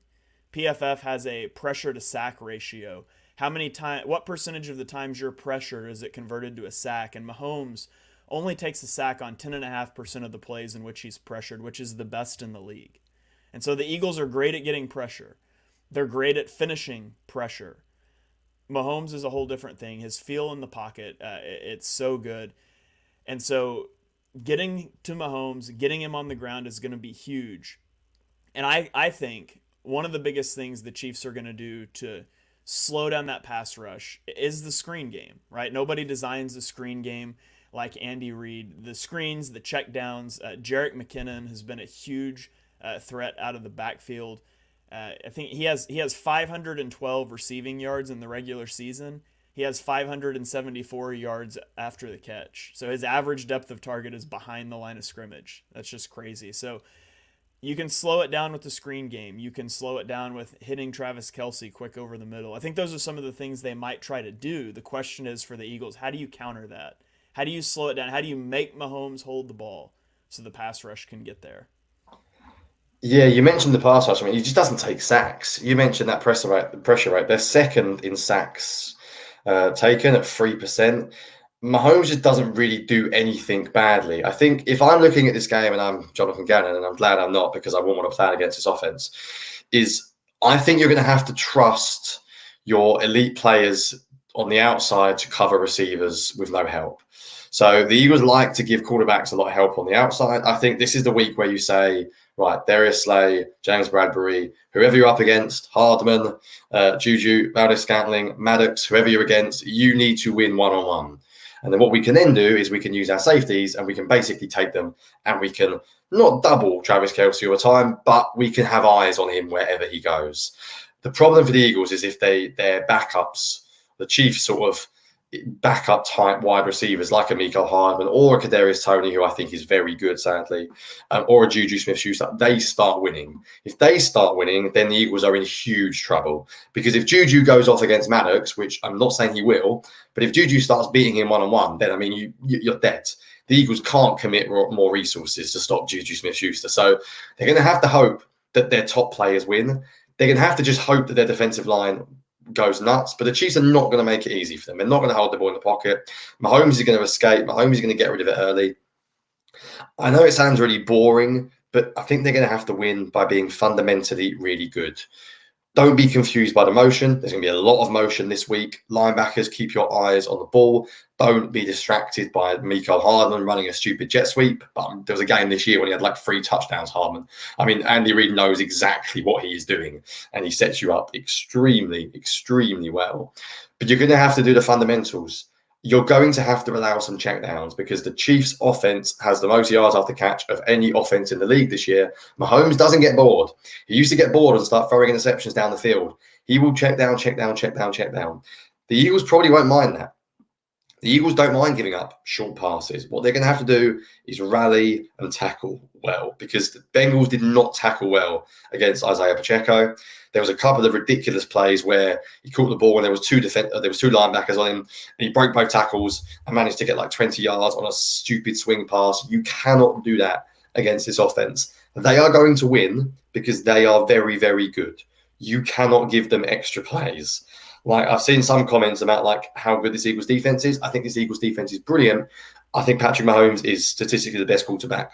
PFF has a pressure to sack ratio. What percentage of the times you're pressured is it converted to a sack? And Mahomes only takes a sack on 10.5% of the plays in which he's pressured, which is the best in the league. And so the Eagles are great at getting pressure. They're great at finishing pressure. Mahomes is a whole different thing. His feel in the pocket, it's so good. And so getting to Mahomes, getting him on the ground is going to be huge. And I think one of the biggest things the Chiefs are going to do to slow down that pass rush is the screen game, right? Nobody designs a screen game like Andy Reid. The screens, the checkdowns, Jerick McKinnon has been a huge threat out of the backfield. I think he has 512 receiving yards in the regular season. He has 574 yards after the catch. So his average depth of target is behind the line of scrimmage. That's just crazy. So you can slow it down with the screen game. You can slow it down with hitting Travis Kelce quick over the middle. I think those are some of the things they might try to do. The question is for the Eagles, how do you counter that? How do you slow it down? How do you make Mahomes hold the ball so the pass rush can get there? Yeah, you mentioned the pass rush. I mean, he just doesn't take sacks. You mentioned that pressure rate. They're second in sacks taken at 3%. Mahomes just doesn't really do anything badly. I think if I'm looking at this game and I'm Jonathan Gannon, and I'm glad I'm not because I wouldn't want to plan against this offense, I think you're going to have to trust your elite players on the outside to cover receivers with no help. So the Eagles like to give quarterbacks a lot of help on the outside. I think this is the week where you say, right, Darius Slay, James Bradbury, whoever you're up against, Hardman, Juju, Valdez-Scantling, Maddox, whoever you're against, you need to win one-on-one. And then what we can then do is we can use our safeties and we can basically take them and we can not double Travis Kelce all the time, but we can have eyes on him wherever he goes. The problem for the Eagles is if their backups, the Chiefs sort of backup type wide receivers like a Mecole Hardman or a Kadarius Toney, who I think is very good, sadly, or a Juju Smith-Schuster, they start winning. If they start winning, then the Eagles are in huge trouble. Because if Juju goes off against Maddox, which I'm not saying he will, but if Juju starts beating him one-on-one, then, I mean, you're dead. The Eagles can't commit more resources to stop Juju Smith-Schuster. So they're going to have to hope that their top players win. They're going to have to just hope that their defensive line goes nuts, but the Chiefs are not going to make it easy for them. They're not going to hold the ball in the pocket. Mahomes is going to escape. Mahomes is going to get rid of it early. I know it sounds really boring, but I think they're going to have to win by being fundamentally really good. Don't be confused by the motion. There's going to be a lot of motion this week. Linebackers, keep your eyes on the ball. Don't be distracted by Mecole Hardman running a stupid jet sweep. But there was a game this year when he had like 3 touchdowns, Hardman. I mean, Andy Reid knows exactly what he is doing, and he sets you up extremely, extremely well. But you're going to have to do the fundamentals. You're going to have to allow some checkdowns because the Chiefs' offense has the most yards after catch of any offense in the league this year. Mahomes doesn't get bored. He used to get bored and start throwing interceptions down the field. He will check down, check down, check down, check down. The Eagles probably won't mind that. The Eagles don't mind giving up short passes. What they're going to have to do is rally and tackle well because the Bengals did not tackle well against Isaiah Pacheco. There was a couple of ridiculous plays where he caught the ball and there was two linebackers on him and he broke both tackles and managed to get like 20 yards on a stupid swing pass. You cannot do that against this offense. They are going to win because they are very, very good. You cannot give them extra plays. Like I've seen some comments about like how good this Eagles defense is. I think this Eagles defense is brilliant. I think Patrick Mahomes is statistically the best quarterback,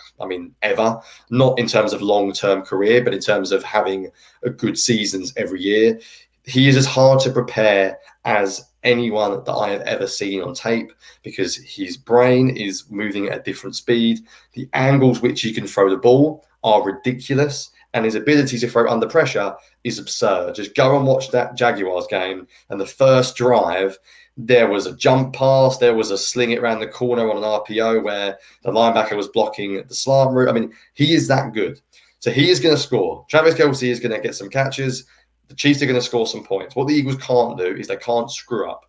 ever. Not in terms of long-term career, but in terms of having a good seasons every year. He is as hard to prepare as anyone that I have ever seen on tape because his brain is moving at a different speed. The angles which he can throw the ball are ridiculous. And his ability to throw under pressure is absurd. Just go and watch that Jaguars game. And the first drive, there was a jump pass. There was a sling it around the corner on an RPO where the linebacker was blocking the slant route. I mean, he is that good. So he is going to score. Travis Kelce is going to get some catches. The Chiefs are going to score some points. What the Eagles can't do is they can't screw up.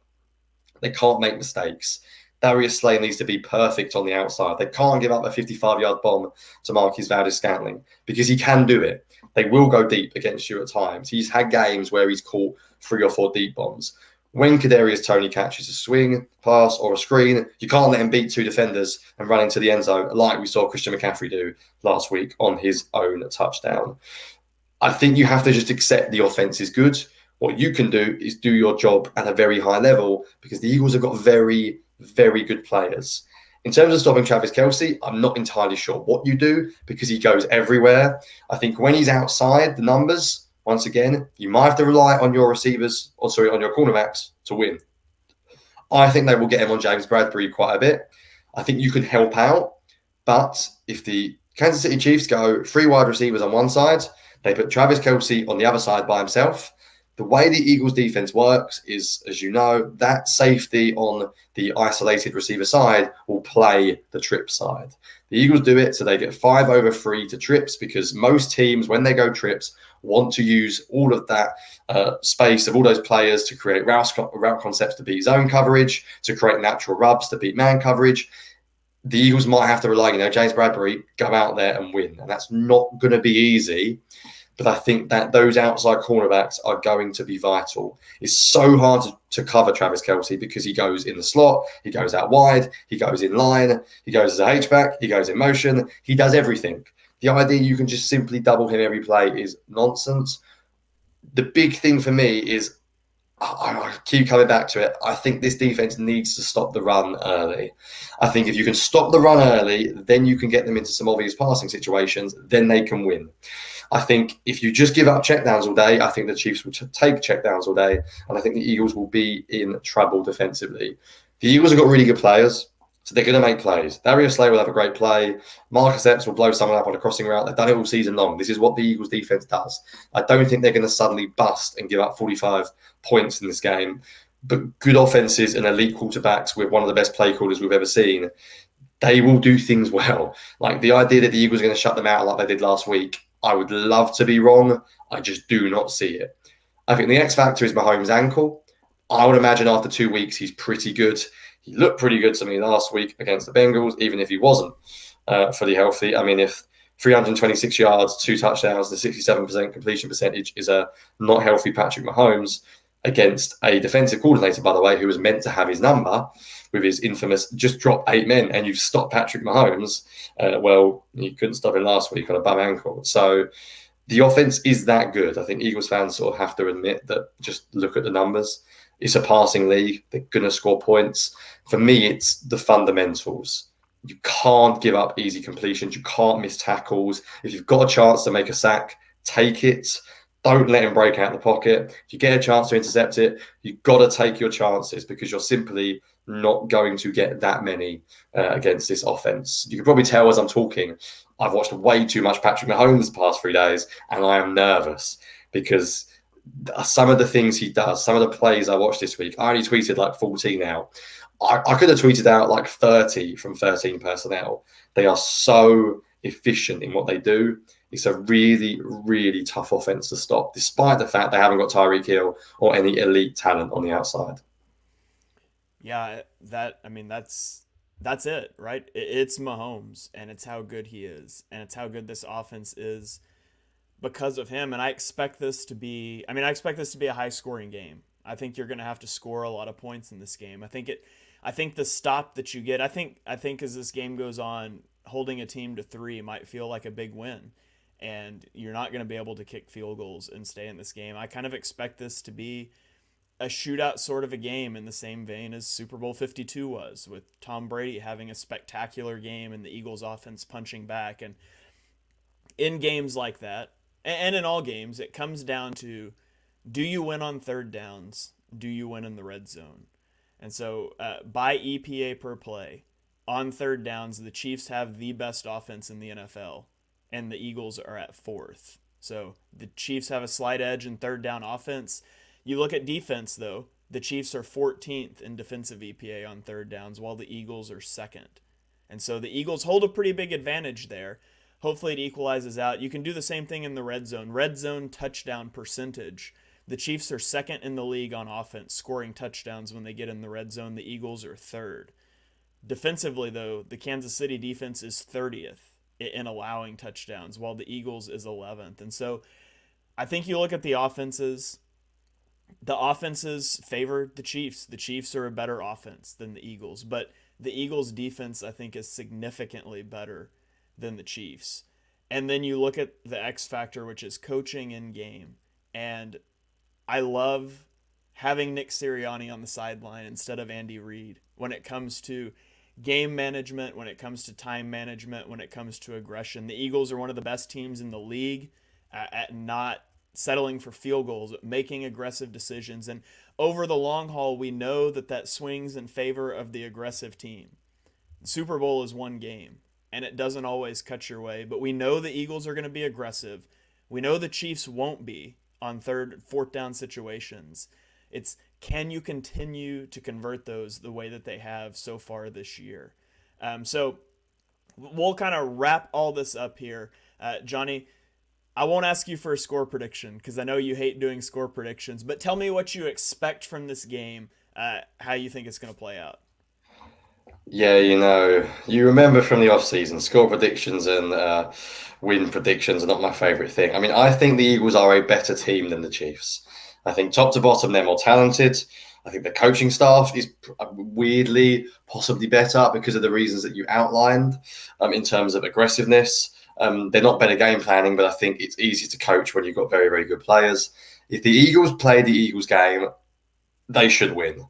They can't make mistakes. Darius Slay needs to be perfect on the outside. They can't give up a 55-yard bomb to Marquis Valdes-Scantling because he can do it. They will go deep against you at times. He's had games where he's caught 3 or 4 deep bombs. When Kadarius Toney catches a swing, pass, or a screen, you can't let him beat 2 defenders and run into the end zone like we saw Christian McCaffrey do last week on his own touchdown. I think you have to just accept the offense is good. What you can do is do your job at a very high level because the Eagles have got very, very good players. In terms of stopping Travis Kelce, I'm not entirely sure what you do because he goes everywhere. I think when he's outside the numbers, once again, you might have to rely on your receivers, on your cornerbacks to win. I think they will get him on James Bradbury quite a bit. I think you can help out, but if the Kansas City Chiefs go 3 wide receivers on one side, they put Travis Kelce on the other side by himself. The way the Eagles defense works is, as you know, that safety on the isolated receiver side will play the trip side. The Eagles do it so they get 5 over 3 to trips because most teams, when they go trips, want to use all of that space of all those players to create route concepts to beat zone coverage, to create natural rubs to beat man coverage. The Eagles might have to rely, James Bradbury, go out there and win. And that's not going to be easy. But I think that those outside cornerbacks are going to be vital. It's so hard to cover Travis Kelce because he goes in the slot, he goes out wide, he goes in line, he goes as a H-back, he goes in motion, he does everything. The idea you can just simply double him every play is nonsense. The big thing for me is, I keep coming back to it, I think this defense needs to stop the run early. I think if you can stop the run early, then you can get them into some obvious passing situations, then they can win. I think if you just give up checkdowns all day, I think the Chiefs will take checkdowns all day, and I think the Eagles will be in trouble defensively. The Eagles have got really good players, so they're going to make plays. Darius Slay will have a great play. Marcus Epps will blow someone up on a crossing route. They've done it all season long. This is what the Eagles defense does. I don't think they're going to suddenly bust and give up 45 points in this game, but good offenses and elite quarterbacks with one of the best play callers we've ever seen, they will do things well. Like the idea that the Eagles are going to shut them out like they did last week, I would love to be wrong. I just do not see it. I think the X factor is Mahomes' ankle. I would imagine after 2 weeks, he's pretty good. He looked pretty good to me last week against the Bengals, even if he wasn't fully healthy. I mean, if 326 yards, 2 touchdowns, the 67% completion percentage is a not healthy Patrick Mahomes against a defensive coordinator, by the way, who was meant to have his number with his infamous just drop 8 men and you've stopped Patrick Mahomes. Well, you couldn't stop him last week on a bum ankle. So the offense is that good. I think Eagles fans sort of have to admit that, just look at the numbers. It's a passing league. They're going to score points. For me, it's the fundamentals. You can't give up easy completions. You can't miss tackles. If you've got a chance to make a sack, take it. Don't let him break out the pocket. If you get a chance to intercept it, you've got to take your chances because you're simply not going to get that many against this offense. You can probably tell as I'm talking, I've watched way too much Patrick Mahomes the past 3 days, and I am nervous because some of the things he does, some of the plays I watched this week, I only tweeted like 14 now. I could have tweeted out like 30 from 13 personnel. They are so efficient in what they do. It's a really, really tough offense to stop, despite the fact they haven't got Tyreek Hill or any elite talent on the outside. Yeah, that's it, right? It's Mahomes, and it's how good he is, and it's how good this offense is because of him. And I expect this to be a high-scoring game. I think you're going to have to score a lot of points in this game. I think the stop that you get, I think as this game goes on, holding a team to 3 might feel like a big win, and you're not going to be able to kick field goals and stay in this game. I kind of expect this to be a shootout sort of a game in the same vein as Super Bowl 52 was, with Tom Brady having a spectacular game and the Eagles offense punching back. And in games like that, and in all games, it comes down to, do you win on third downs? Do you win in the red zone? And so by EPA per play, on third downs, the Chiefs have the best offense in the NFL, and the Eagles are at 4th. So the Chiefs have a slight edge in third down offense. You look at defense, though, the Chiefs are 14th in defensive EPA on third downs, while the Eagles are 2nd. And so the Eagles hold a pretty big advantage there. Hopefully it equalizes out. You can do the same thing in the red zone. Red zone touchdown percentage. The Chiefs are second in the league on offense, scoring touchdowns when they get in the red zone. The Eagles are third. Defensively, though, the Kansas City defense is 30th in allowing touchdowns, while the Eagles is 11th. And so I think you look at the offenses favor the Chiefs. The Chiefs are a better offense than the Eagles, but the Eagles' defense, I think, is significantly better than the Chiefs. And then you look at the X factor, which is coaching in game. And I love having Nick Sirianni on the sideline instead of Andy Reid when it comes to game management, when it comes to time management, when it comes to aggression. The Eagles are one of the best teams in the league at not settling for field goals, making aggressive decisions. And over the long haul, we know that swings in favor of the aggressive team. The Super Bowl is one game, and it doesn't always cut your way, but we know the Eagles are going to be aggressive. We know the Chiefs won't be on third, fourth down situations. It's, can you continue to convert those the way that they have so far this year? So we'll kind of wrap all this up here. Jonny, I won't ask you for a score prediction because I know you hate doing score predictions, but tell me what you expect from this game, how you think it's going to play out. Yeah, you remember from the off-season, score predictions and win predictions are not my favourite thing. I mean, I think the Eagles are a better team than the Chiefs. I think top to bottom, they're more talented. I think the coaching staff is weirdly possibly better because of the reasons that you outlined in terms of aggressiveness. They're not better game planning, but I think it's easy to coach when you've got very, very good players. If the Eagles play the Eagles game, they should win.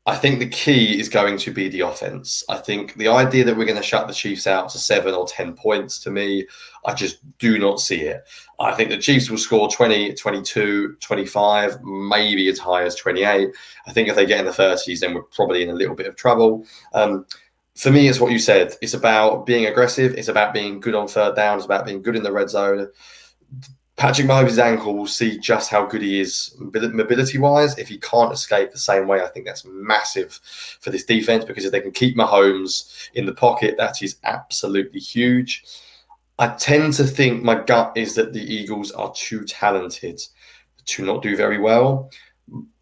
I think the key is going to be the offense. I think the idea that we're going to shut the Chiefs out to 7 or 10 points, to me, I just do not see it. I think the Chiefs will score 20, 22, 25, maybe as high as 28. I think if they get in the 30s, then we're probably in a little bit of trouble. For me, it's what you said. It's about being aggressive. It's about being good on third down. It's about being good in the red zone. Patrick Mahomes' ankle will see just how good he is mobility-wise. If he can't escape the same way, I think that's massive for this defense because if they can keep Mahomes in the pocket, that is absolutely huge. I tend to think my gut is that the Eagles are too talented to not do very well.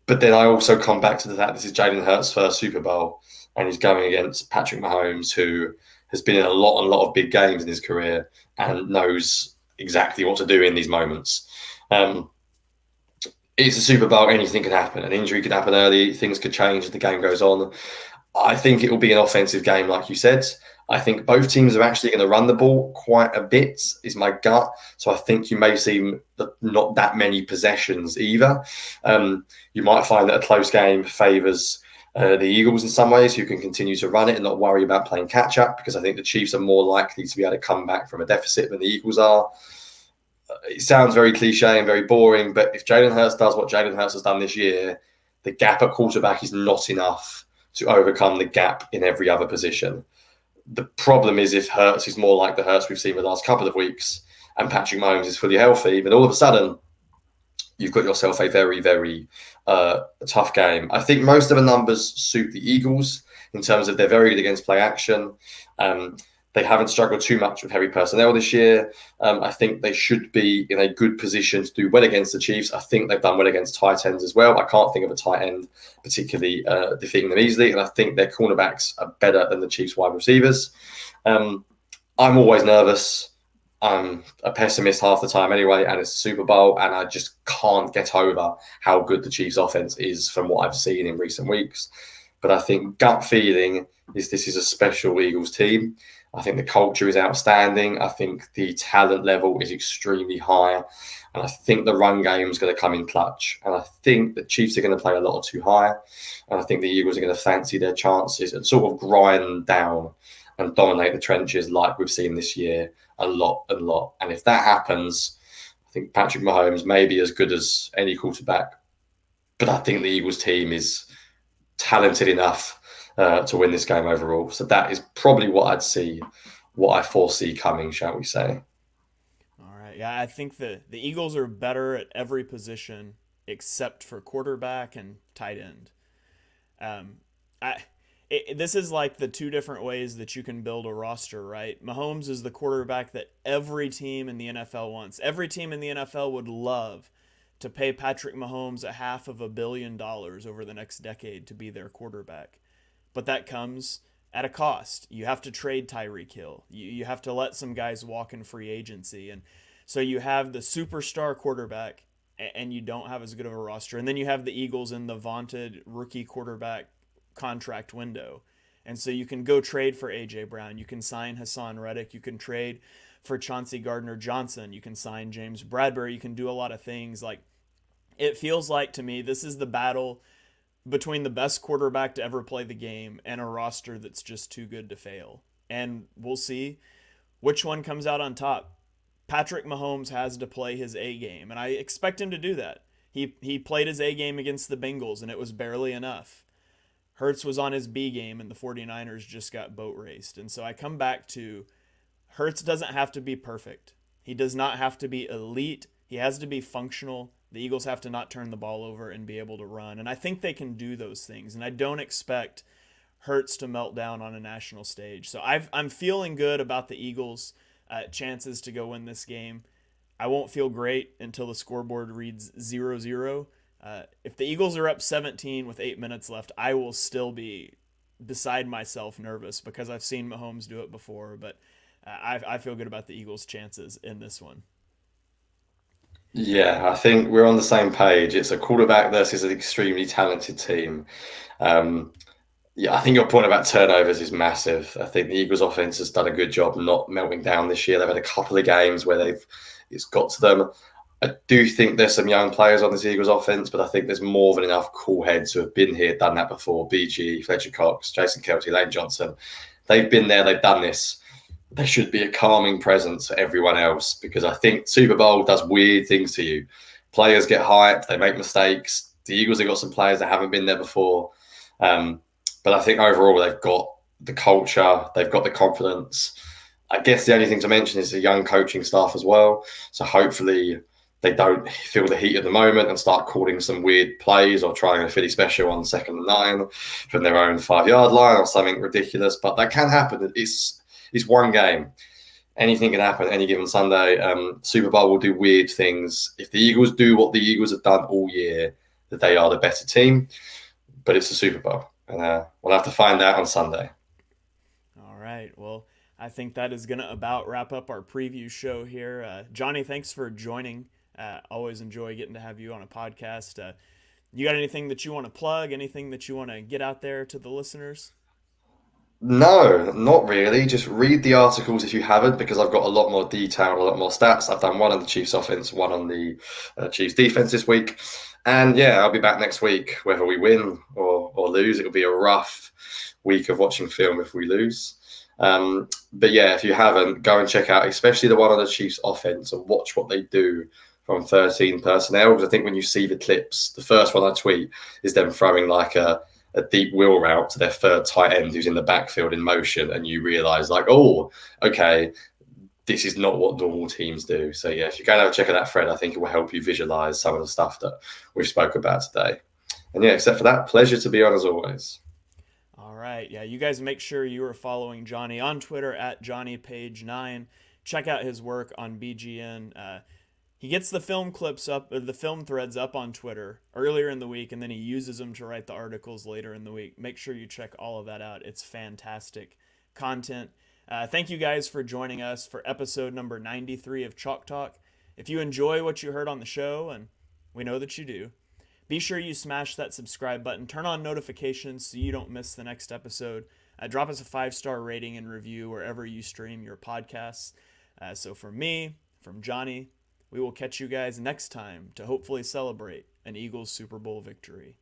But then I also come back to the fact this is Jalen Hurts' first Super Bowl and he's going against Patrick Mahomes, who has been in a lot of big games in his career and knows exactly what to do in these moments. It's a Super Bowl, anything can happen. An injury could happen early, things could change as the game goes on. I think it will be an offensive game, like you said. I think both teams are actually going to run the ball quite a bit, is my gut. So I think you may see not that many possessions either. You might find that a close game favours the Eagles in some ways, who can continue to run it and not worry about playing catch up, because I think the Chiefs are more likely to be able to come back from a deficit than the Eagles are. It sounds very cliche and very boring, but if Jalen Hurts does what Jalen Hurts has done this year, the gap at quarterback is not enough to overcome the gap in every other position. The problem is if Hurts is more like the Hurts we've seen the last couple of weeks and Patrick Mahomes is fully healthy, then all of a sudden you've got yourself a very, very tough game. I think most of the numbers suit the Eagles in terms of they're very good against play action. They haven't struggled too much with heavy personnel this year. I think they should be in a good position to do well against the Chiefs. I think they've done well against tight ends as well. I can't think of a tight end particularly defeating them easily. And I think their cornerbacks are better than the Chiefs wide receivers. I'm always nervous. I'm a pessimist half the time anyway, and it's a Super Bowl, and I just can't get over how good the Chiefs offense is from what I've seen in recent weeks. But I think gut feeling is this is a special Eagles team. I think the culture is outstanding. I think the talent level is extremely high. And I think the run game is going to come in clutch. And I think the Chiefs are going to play a lot too high. And I think the Eagles are going to fancy their chances and sort of grind down and dominate the trenches like we've seen this year a lot. And if that happens, I think Patrick Mahomes may be as good as any quarterback. But I think the Eagles team is talented enough to win this game overall. So that is probably what I foresee coming, shall we say. All right. Yeah, I think the Eagles are better at every position except for quarterback and tight end. This is like the two different ways that you can build a roster, right? Mahomes is the quarterback that every team in the NFL wants. Every team in the NFL would love to pay Patrick Mahomes $500 million over the next decade to be their quarterback. But that comes at a cost. You have to trade Tyreek Hill. You have to let some guys walk in free agency. And so you have the superstar quarterback and you don't have as good of a roster. And then you have the Eagles in the vaunted rookie quarterback contract window. And so you can go trade for A.J. Brown. You can sign Hassan Reddick. You can trade for Chauncey Gardner-Johnson. You can sign James Bradbury. You can do a lot of things. Like, it feels like to me this is the battle between the best quarterback to ever play the game and a roster that's just too good to fail. And we'll see which one comes out on top. Patrick Mahomes has to play his A game, and I expect him to do that. He played his A game against the Bengals, and it was barely enough. Hurts was on his B game, and the 49ers just got boat raced. And so I come back to Hurts doesn't have to be perfect. He does not have to be elite. He has to be functional. The Eagles have to not turn the ball over and be able to run. And I think they can do those things. And I don't expect Hurts to melt down on a national stage. So I'm feeling good about the Eagles' chances to go win this game. I won't feel great until the scoreboard reads 0-0. If the Eagles are up 17 with 8 minutes left, I will still be beside myself nervous because I've seen Mahomes do it before. But I feel good about the Eagles' chances in this one. Yeah, I think we're on the same page. It's a quarterback versus an extremely talented team. Um, yeah, I think your point about turnovers is massive. I think the Eagles' offense has done a good job not melting down this year. They've had a couple of games where it's got to them. I do think there's some young players on this Eagles offense, but I think there's more than enough cool heads who have been here, done that before. BG, Fletcher Cox, Jason Kelce, Lane Johnson. They've been there, they've done this. They should be a calming presence for everyone else because I think Super Bowl does weird things to you. Players get hyped, they make mistakes. The Eagles have got some players that haven't been there before. But I think overall they've got the culture, they've got the confidence. I guess the only thing to mention is the young coaching staff as well. So hopefully they don't feel the heat at the moment and start calling some weird plays or trying a Philly special on 2nd and 9 from their own 5-yard line or something ridiculous. But that can happen. It's one game. Anything can happen any given Sunday. Super Bowl will do weird things. If the Eagles do what the Eagles have done all year, that they are the better team. But it's a Super Bowl. And we'll have to find out on Sunday. All right. Well, I think that is going to about wrap up our preview show here. Jonny, thanks for joining. Always enjoy getting to have you on a podcast. You got anything that you want to plug? Anything that you want to get out there to the listeners? No, not really. Just read the articles if you haven't, because I've got a lot more detail, a lot more stats. I've done one on the Chiefs offense, one on the Chiefs defense this week. And yeah, I'll be back next week, whether we win or lose. It'll be a rough week of watching film if we lose. But yeah, if you haven't, go and check out, especially the one on the Chiefs offense, and watch what they do from 13 personnel. Because I think when you see the clips, the first one I tweet is them throwing like a deep wheel route to their third tight end who's in the backfield in motion, and you realize like, oh, okay, this is not what normal teams do. So yeah, if you go and have a check of that thread, I think it will help you visualize some of the stuff that we've spoke about today. And yeah, except for that, pleasure to be on as always. All right. Yeah, you guys make sure you are following Jonny on Twitter at Jonny Page 9. Check out his work on BGN. He gets the film clips up, or the film threads up on Twitter earlier in the week, and then he uses them to write the articles later in the week. Make sure you check all of that out. It's fantastic content. Thank you guys for joining us for episode number 93 of Chalk Talk. If you enjoy what you heard on the show, and we know that you do, be sure you smash that subscribe button, turn on notifications so you don't miss the next episode. Drop us a 5-star rating and review wherever you stream your podcasts. So from me, from Jonny, we will catch you guys next time to hopefully celebrate an Eagles Super Bowl victory.